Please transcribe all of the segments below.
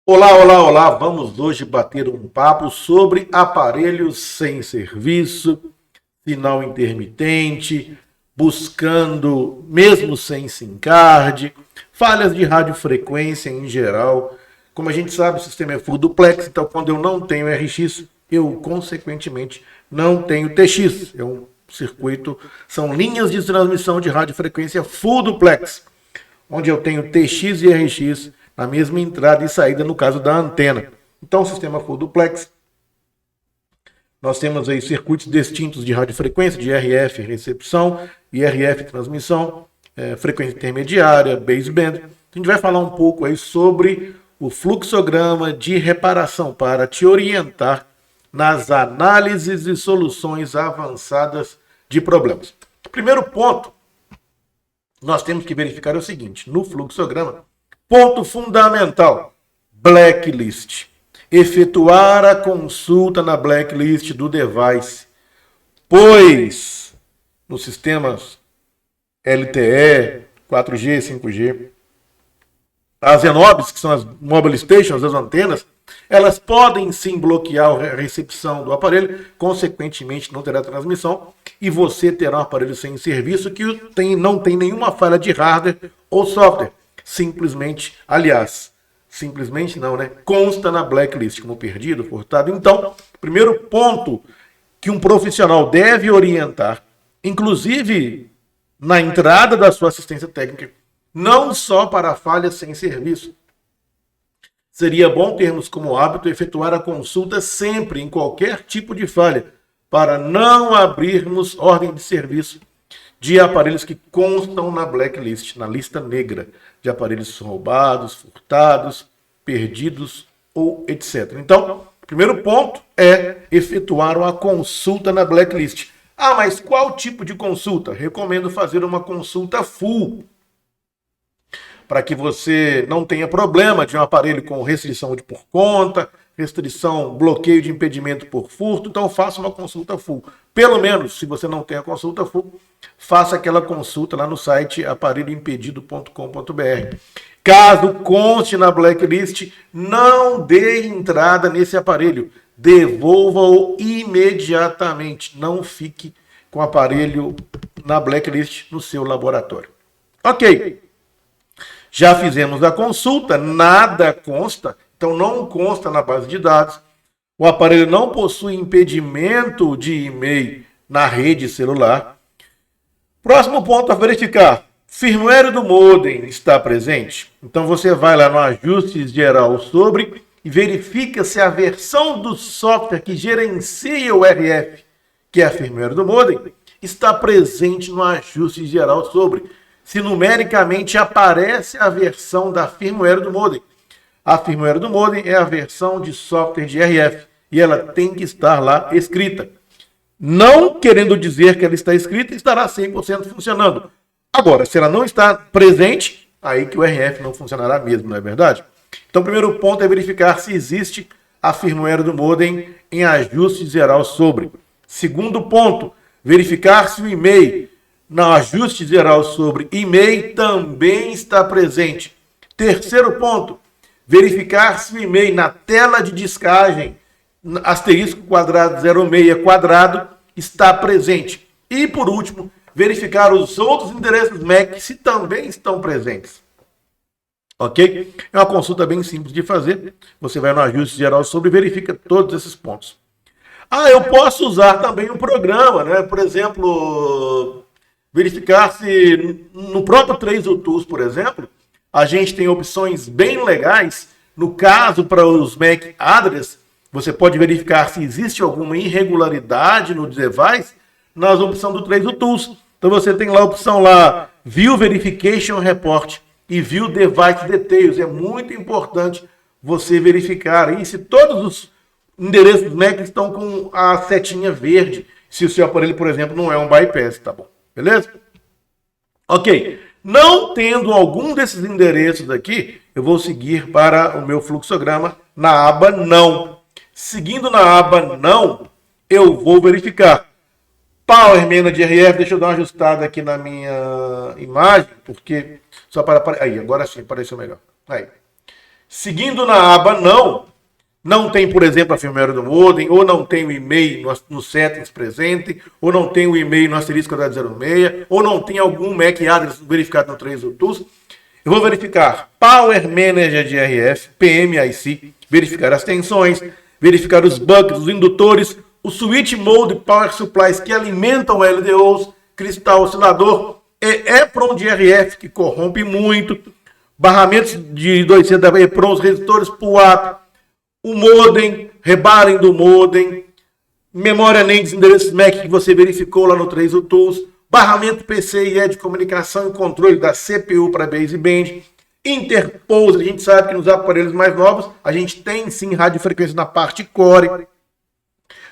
Olá, olá, olá! Vamos hoje bater um papo sobre aparelhos sem serviço, sinal intermitente, buscando mesmo sem SIM card, falhas de radiofrequência em geral. Como a gente sabe, o sistema é full duplex, então quando eu não tenho RX, eu consequentemente não tenho TX. É um circuito, são linhas de transmissão de radiofrequência full duplex, onde eu tenho TX e RX na mesma entrada e saída no caso da antena. Então, o sistema full duplex, nós temos aí circuitos distintos de radiofrequência, de RF recepção e RF transmissão, frequência intermediária, baseband. A gente vai falar um pouco aí sobre o fluxograma de reparação para te orientar nas análises e soluções avançadas de problemas. Primeiro ponto, nós temos que verificar o seguinte: no fluxograma, ponto fundamental, blacklist. Efetuar a consulta na blacklist do device, pois nos sistemas LTE, 4G, 5G, as Zenobis, que são as mobile stations, as antenas, elas podem sim bloquear a recepção do aparelho, consequentemente não terá transmissão e você terá um aparelho sem serviço que não tem nenhuma falha de hardware ou software. Simplesmente, aliás, simplesmente não, né? Consta na blacklist como perdido, furtado. Então, primeiro ponto que um profissional deve orientar, inclusive na entrada da sua assistência técnica, não só para falhas sem serviço. Seria bom termos como hábito efetuar a consulta sempre em qualquer tipo de falha, para não abrirmos ordem de serviço de aparelhos que constam na blacklist, na lista negra de aparelhos roubados, furtados, perdidos ou etc. Então, o primeiro ponto é efetuar uma consulta na blacklist. Ah, mas qual tipo de consulta? Recomendo fazer uma consulta full, para que você não tenha problema de um aparelho com restrição de por conta, restrição, bloqueio de impedimento por furto. Então faça uma consulta full. Pelo menos, se você não tem a consulta full, faça aquela consulta lá no site aparelhoimpedido.com.br. Caso conste na blacklist, não dê entrada nesse aparelho. Devolva-o imediatamente. Não fique com o aparelho na blacklist no seu laboratório. Ok. Já fizemos a consulta, nada consta, então não consta na base de dados. O aparelho não possui impedimento de e-mail na rede celular. Próximo ponto a verificar: firmware do modem está presente? Então você vai lá no Ajustes Geral sobre e verifica se a versão do software que gerencia o RF, que é a firmware do modem, está presente no Ajustes Geral sobre. Se numericamente aparece a versão da firmware do modem. A firmware do modem é a versão de software de RF e ela tem que estar lá escrita. Não querendo dizer que ela está escrita, estará 100% funcionando. Agora, se ela não está presente, aí que o RF não funcionará mesmo, não é verdade? Então, o primeiro ponto é verificar se existe a firmware do modem em ajuste geral sobre. Segundo ponto, verificar se o e-mail no ajuste geral sobre e-mail também está presente. Terceiro ponto, verificar se o e-mail na tela de descagem, asterisco quadrado 06 quadrado, está presente. E por último, verificar os outros endereços MAC se também estão presentes. Ok? É uma consulta bem simples de fazer. Você vai no ajuste geral sobre e verifica todos esses pontos. Ah, eu posso usar também um programa, né? Por exemplo, verificar se no próprio 3U Tools, por exemplo, a gente tem opções bem legais. No caso, para os MAC address, você pode verificar se existe alguma irregularidade no device nas opções do 3U Tools. Então você tem lá a opção lá, View Verification Report e View Device Details. É muito importante você verificar. E se todos os endereços do MAC estão com a setinha verde, se o seu aparelho, por exemplo, não é um bypass, tá bom? Beleza? Ok. Não tendo algum desses endereços aqui, eu vou seguir para o meu fluxograma na aba Não. Seguindo na aba Não, eu vou verificar. Power Manager RF, deixa eu dar uma ajustada aqui na minha imagem, porque só para... Aí, agora sim, apareceu melhor. Aí. Seguindo na aba não tem, por exemplo, a firmware do modem, ou não tem o e-mail no settings presente, ou não tem o e-mail no asterisco 06, ou não tem algum MAC address verificado no 3 Tools. Eu vou verificar Power Manager de RF, PMIC, verificar as tensões, verificar os bugs, os indutores, o Switch Mode Power Supplies que alimentam LDOs, cristal oscilador, EPROM de RF que corrompe muito, barramentos de 200 da EPROM, os resistores PUAP, o modem, rebarem do modem, memória NAND dos endereços MAC que você verificou lá no 3 Tools, barramento PCIe de comunicação e controle da CPU para baseband, interpose, a gente sabe que nos aparelhos mais novos a gente tem sim radiofrequência na parte core,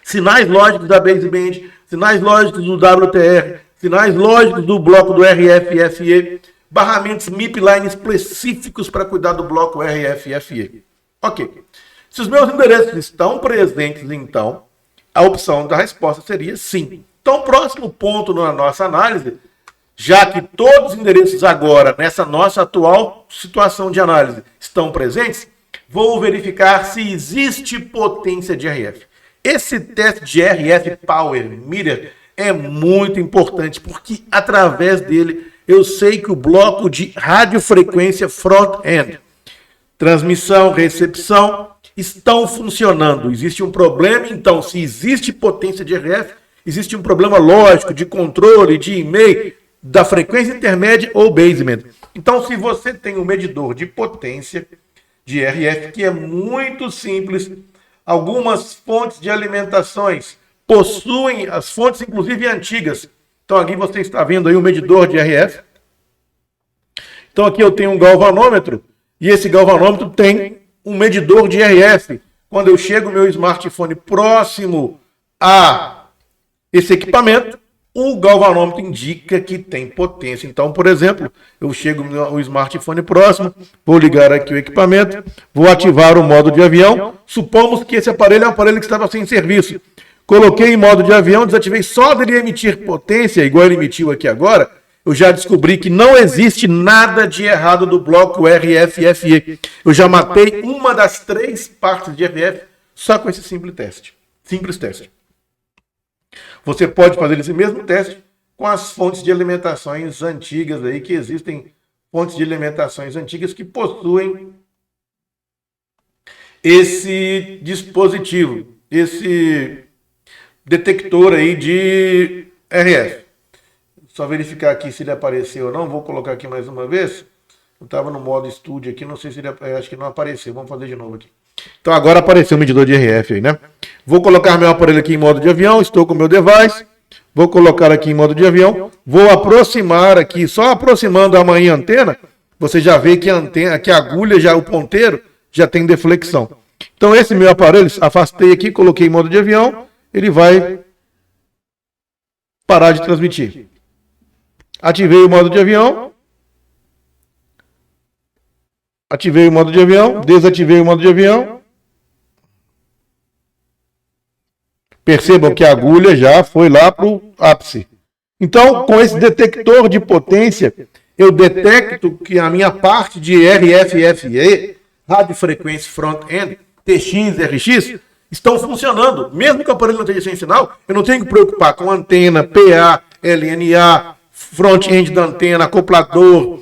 sinais lógicos da baseband, sinais lógicos do WTR, sinais lógicos do bloco do RF-FE, barramentos MIP line específicos para cuidar do bloco RF-FE. Ok. Se os meus endereços estão presentes, então, a opção da resposta seria sim. Então, próximo ponto na nossa análise, já que todos os endereços agora, nessa nossa atual situação de análise, estão presentes, vou verificar se existe potência de RF. Esse teste de RF Power Meter é muito importante, porque através dele eu sei que o bloco de radiofrequência front-end, transmissão, recepção, estão funcionando. Existe um problema, então, se existe potência de RF, existe um problema lógico de controle, de e-mail, da frequência intermédia ou basement. Então, se você tem um medidor de potência de RF, que é muito simples, algumas fontes de alimentações possuem, as fontes inclusive antigas. Então, aqui você está vendo aí um medidor de RF. Então, aqui eu tenho um galvanômetro, e esse galvanômetro tem um medidor de RF. Quando eu chego o meu smartphone próximo a esse equipamento, o galvanômetro indica que tem potência. Então, por exemplo, eu chego o smartphone próximo, vou ligar aqui o equipamento, vou ativar o modo de avião. Supomos que esse aparelho é um aparelho que estava sem serviço. Coloquei em modo de avião, desativei só dele emitir potência, igual ele emitiu aqui agora. Eu já descobri que não existe nada de errado do bloco RF-FE. Eu já matei uma das 3 partes de RF só com esse simples teste. Você pode fazer esse mesmo teste com as fontes de alimentações antigas aí, que existem fontes de alimentações antigas que possuem esse dispositivo, esse detector aí de RF. Só verificar aqui se ele apareceu ou não. Vou colocar aqui mais uma vez. Eu estava no modo estúdio aqui, não sei se ele acho que não apareceu. Vamos fazer de novo aqui. Então agora apareceu o medidor de RF aí, né? Vou colocar meu aparelho aqui em modo de avião, estou com o meu device. Vou colocar aqui em modo de avião. Vou aproximar aqui, só aproximando a manhã antena, você já vê que a antena, que a agulha, já o ponteiro, já tem deflexão. Então esse meu aparelho, afastei aqui, coloquei em modo de avião, ele vai parar de transmitir. Ativei o modo de avião. Ativei o modo de avião, desativei o modo de avião. Percebam que a agulha já foi lá para o ápice. Então, com esse detector de potência, eu detecto que a minha parte de RF-FE, radiofrequência front-end, TX, RX, estão funcionando. Mesmo que o aparelho não esteja sem sinal, eu não tenho que me preocupar com antena, PA, LNA, front-end da antena, acoplador,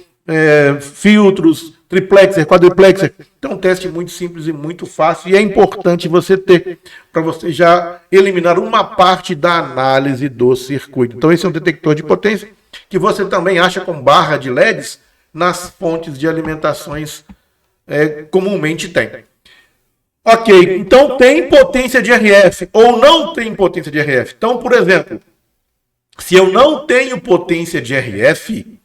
filtros, triplexer, quadriplexer. Então, um teste muito simples e muito fácil, e é importante você ter, para você já eliminar uma parte da análise do circuito. Então, esse é um detector de potência que você também acha com barra de LEDs nas fontes de alimentações comumente tem. Ok, então tem potência de RF ou não tem potência de RF. Então, por exemplo, se eu não tenho potência de RF,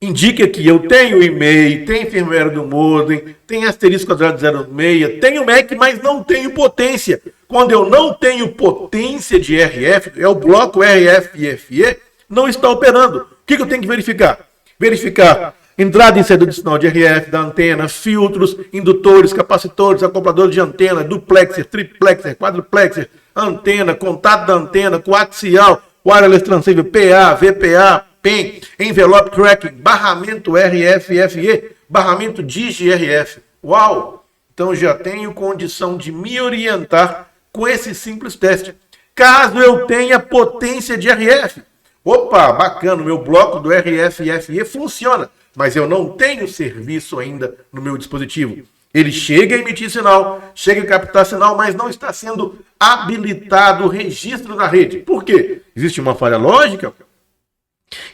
indica que eu tenho e-mail, tenho firmware do modem, tenho asterisco 06, tenho MAC, mas não tenho potência. Quando eu não tenho potência de RF, é o bloco RF-FE, não está operando. O que eu tenho que verificar? Verificar entrada e saída de sinal de RF da antena, filtros, indutores, capacitores, acopladores de antena, duplexer, triplexer, quadruplexer, antena, contato da antena, coaxial, wireless transceiver, PA, VPA, PEN, envelope tracking, barramento RF-FE, barramento Digi-RF. Uau! Então já tenho condição de me orientar com esse simples teste. Caso eu tenha potência de RF, opa, bacana, o meu bloco do RF-FE funciona, mas eu não tenho serviço ainda no meu dispositivo. Ele chega a emitir sinal, chega a captar sinal, mas não está sendo habilitado o registro na rede. Por quê? Existe uma falha lógica?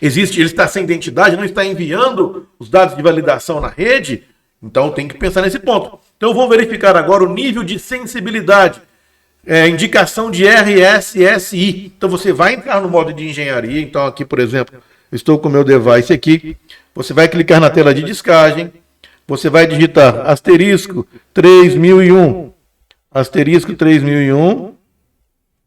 Ele está sem identidade, não está enviando os dados de validação na rede? Então tem que pensar nesse ponto. Então eu vou verificar agora o nível de sensibilidade. Indicação de RSSI. Então você vai entrar no modo de engenharia. Então aqui, por exemplo, eu estou com o meu device aqui. Você vai clicar na tela de descagem. Você vai digitar asterisco 3001, asterisco 3001,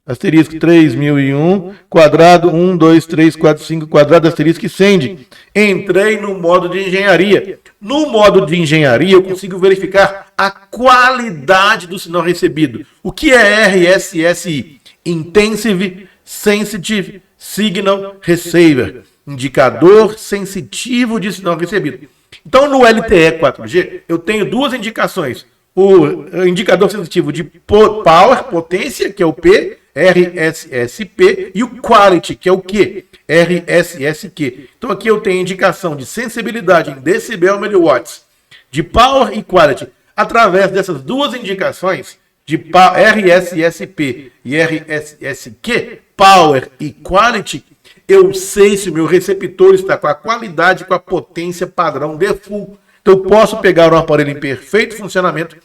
asterisco 3001, quadrado 1, 2, 3, 4, 5, quadrado, asterisco e send. Entrei no modo de engenharia. No modo de engenharia, eu consigo verificar a qualidade do sinal recebido. O que é RSSI? Intensive Sensitive Signal Receiver. Indicador sensitivo de sinal recebido. Então, no LTE 4G, eu tenho duas indicações. O indicador sensitivo de power, potência, que é o P, RSSP, e o quality, que é o Q, RSSQ. Então, aqui eu tenho indicação de sensibilidade em decibel milliwatts, de power e quality. Através dessas duas indicações, de RSSP e RSSQ, power e quality, eu sei se o meu receptor está com a qualidade, com a potência padrão default. Então eu posso pegar um aparelho em perfeito funcionamento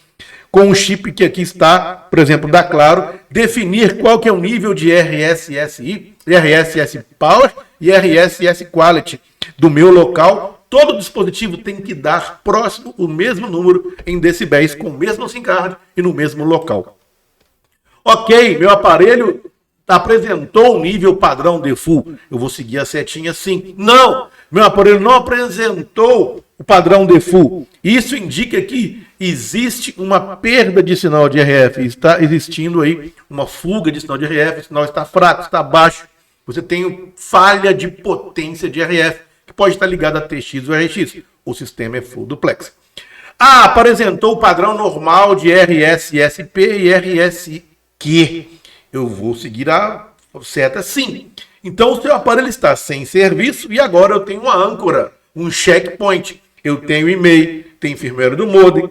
com um chip que aqui está, por exemplo, da Claro, definir qual que é o nível de RSSI, RSS Power e RSS Quality do meu local. Todo dispositivo tem que dar próximo o mesmo número em decibéis com o mesmo SIM card e no mesmo local. Ok, meu aparelho apresentou o nível padrão default. Eu vou seguir a setinha sim. Não, meu aparelho não apresentou o padrão default. Isso indica que existe uma perda de sinal de RF. Está existindo aí uma fuga de sinal de RF. O sinal está fraco, está baixo. Você tem falha de potência de RF, que pode estar ligada a TX ou RX. O sistema é full duplex. Apresentou o padrão normal de RSSP e RSQ. Eu vou seguir a seta sim. Então o seu aparelho está sem serviço e agora eu tenho uma âncora, um checkpoint. Eu tenho e-mail, tenho firmware do modem,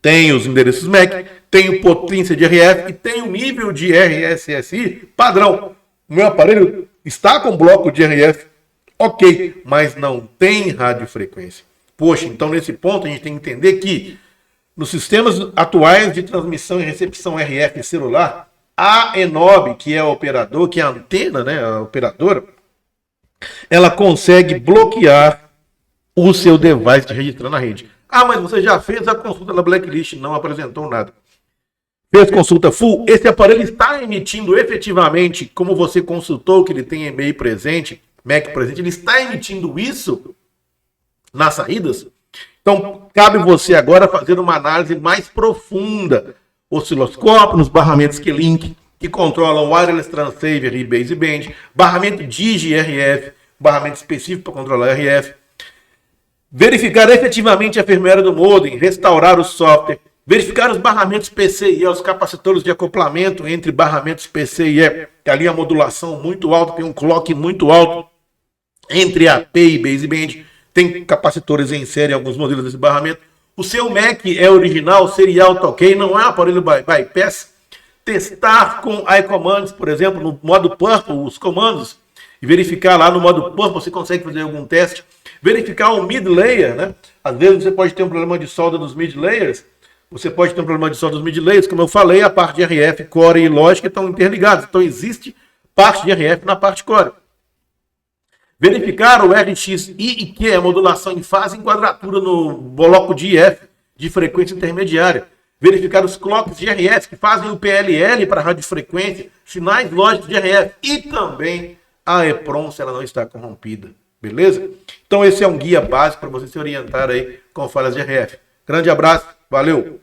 tenho os endereços MAC, tenho potência de RF e tenho nível de RSSI padrão. O meu aparelho está com bloco de RF, ok, mas não tem radiofrequência. Poxa, então nesse ponto a gente tem que entender que nos sistemas atuais de transmissão e recepção RF celular, a Enob, que é o operador, que é a antena, né, a operadora, ela consegue bloquear o seu device de registrar na rede. Mas você já fez a consulta da Blacklist, não apresentou nada. Fez consulta full, esse aparelho está emitindo efetivamente, como você consultou, que ele tem e-mail presente, MAC presente, ele está emitindo isso nas saídas? Então, cabe você agora fazer uma análise mais profunda. Osciloscópio, nos barramentos Q-Link, que controlam Wireless Transceiver e Baseband, barramento Digi-RF, barramento específico para controlar RF. Verificar efetivamente a firmware do modem, restaurar o software, verificar os barramentos PCIe, os capacitores de acoplamento entre barramentos PCIe, que ali a modulação muito alta, tem um clock muito alto entre AP e Baseband, tem capacitores em série em alguns modelos desse barramento. O seu MAC é original, serial, tá ok, não é um aparelho bypass. Testar com iCommands, por exemplo, no modo Purple, os comandos, e verificar lá no modo Purple, você consegue fazer algum teste. Verificar o mid-layer, né? Às vezes você pode ter um problema de solda dos mid-layers. Você pode ter um problema de solda dos mid-layers. Como eu falei, a parte de RF, Core e lógica estão interligados. Então existe parte de RF na parte Core. Verificar o RXI e Q, a modulação em fase e quadratura no bloco de IF, de frequência intermediária. Verificar os clocks de RS, que fazem o PLL para radiofrequência, sinais lógicos de RF. E também a EPROM, se ela não está corrompida. Beleza? Então esse é um guia básico para você se orientar aí com falhas de RF. Grande abraço, valeu!